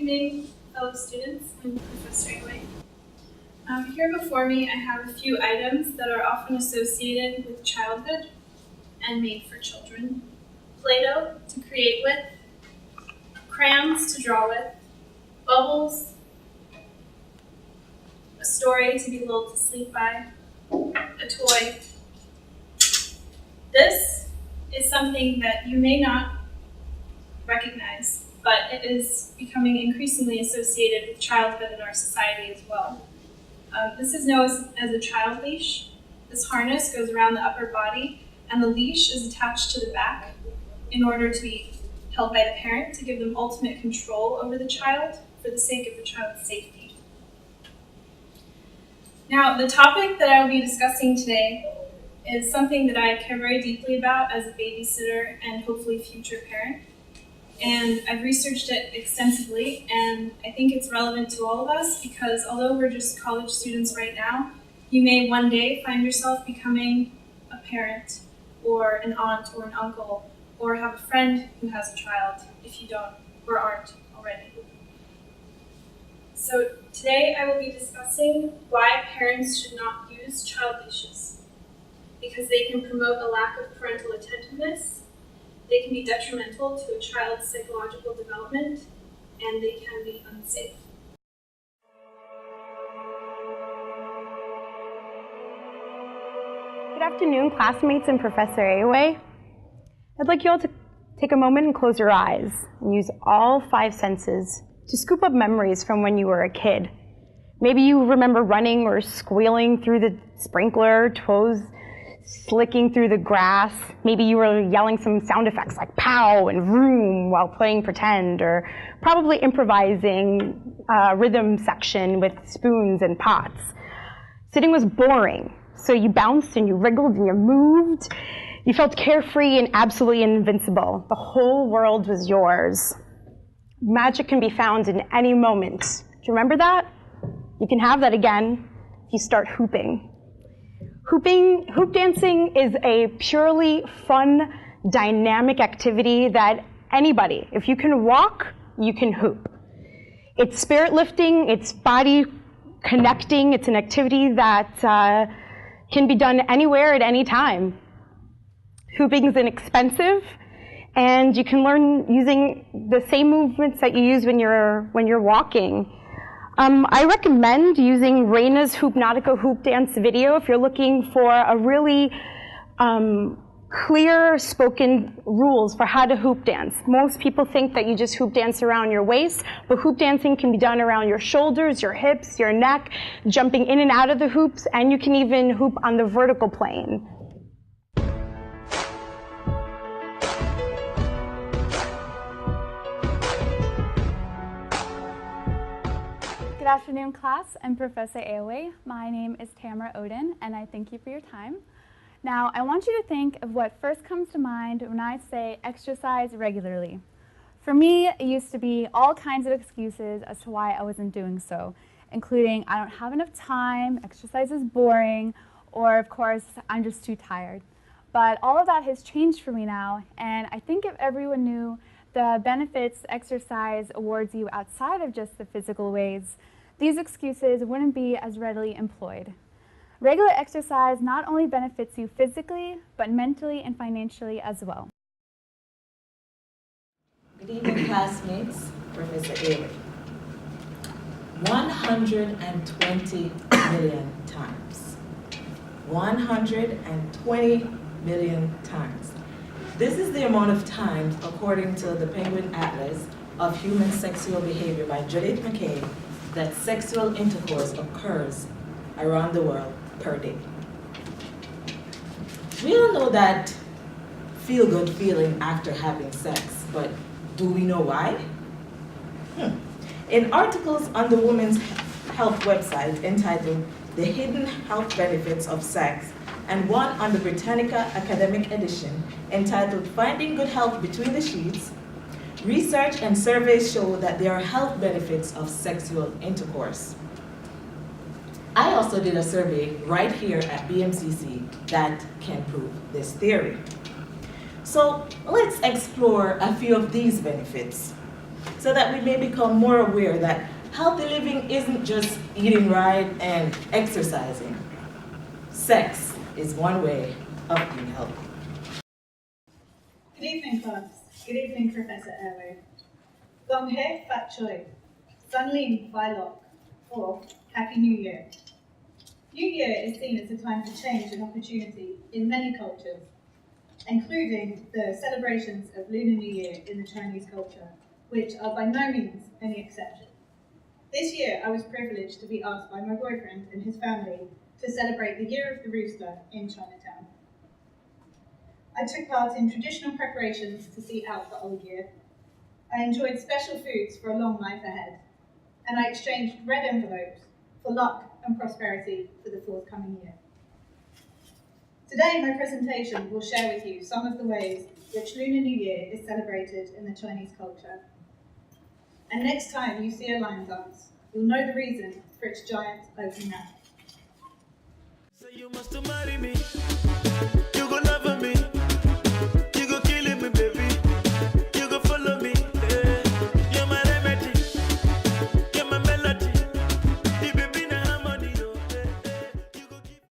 evening, fellow students and Professor Away. Here before me, I have a few items that are often associated with childhood and made for children. Play-Doh to create with, crayons to draw with, bubbles, a story to be lulled to sleep by, a toy. This is something that you may not recognize, but it is becoming increasingly associated with childhood in our society as well. This is known as a child leash. This harness goes around the upper body, and the leash is attached to the back in order to be held by the parent to give them ultimate control over the child for the sake of the child's safety. Now, the topic that I will be discussing today is something that I care very deeply about as a babysitter and hopefully future parent. And I've researched it extensively, and I think it's relevant to all of us because although we're just college students right now, you may one day find yourself becoming a parent or an aunt or an uncle or have a friend who has a child if you don't or aren't already. So today I will be discussing why parents should not use child leashes, because they can promote a lack of parental attentiveness, they can be detrimental to a child's psychological development, and they can be unsafe. Good afternoon, classmates and Professor Away. I'd like you all to take a moment and close your eyes and use all 5 senses to scoop up memories from when you were a kid. Maybe you remember running or squealing through the sprinkler, toes slicking through the grass. Maybe you were yelling some sound effects like pow and vroom while playing pretend, or probably improvising a rhythm section with spoons and pots. Sitting was boring, so you bounced and you wriggled and you moved. You felt carefree and absolutely invincible. The whole world was yours. Magic can be found in any moment. Do you remember that? You can have that again if you start hooping. Hoop dancing is a purely fun, dynamic activity that anybody, if you can walk, you can hoop. It's spirit lifting, it's body connecting, it's an activity that can be done anywhere at any time. Hooping is inexpensive, and you can learn using the same movements that you use when you're walking. I recommend using Raina's Hoopnautica hoop dance video if you're looking for a really clear spoken rules for how to hoop dance. Most people think that you just hoop dance around your waist, but hoop dancing can be done around your shoulders, your hips, your neck, jumping in and out of the hoops, and you can even hoop on the vertical plane. Good afternoon, class and Professor Aowe. My name is Tamara Oden, and I thank you for your time. Now, I want you to think of what first comes to mind when I say exercise regularly. For me, it used to be all kinds of excuses as to why I wasn't doing so, including I don't have enough time, exercise is boring, or of course, I'm just too tired. But all of that has changed for me now, and I think if everyone knew the benefits exercise awards you outside of just the physical ways, these excuses wouldn't be as readily employed. Regular exercise not only benefits you physically, but mentally and financially as well. Good evening, classmates. Professor Aowe. 120 million times. 120 million times. This is the amount of times, according to the Penguin Atlas of Human Sexual Behavior by Judith McKay, that sexual intercourse occurs around the world per day. We all know that feel-good feeling after having sex, but do we know why? In articles on the Women's Health website entitled The Hidden Health Benefits of Sex, and one on the Britannica Academic Edition entitled Finding Good Health Between the Sheets, research and surveys show that there are health benefits of sexual intercourse. I also did a survey right here at BMCC that can prove this theory. So let's explore a few of these benefits. So so that we may become more aware that healthy living isn't just eating right and exercising. Sex is one way of being healthy. Good evening, class. Good evening, Professor Airway. Gong He Fat Choi, Sun Ling Bai Lok, or Happy New Year. New Year is seen as a time for change and opportunity in many cultures, including the celebrations of Lunar New Year in the Chinese culture, which are by no means any exception. This year, I was privileged to be asked by my boyfriend and his family to celebrate the Year of the Rooster in Chinatown. I took part in traditional preparations to see out the old year. I enjoyed special foods for a long life ahead, and I exchanged red envelopes for luck and prosperity for the forthcoming year. Today, my presentation will share with you some of the ways which Lunar New Year is celebrated in the Chinese culture. And next time you see a lion dance, you'll know the reason for its giant open mouth. So you must marry me.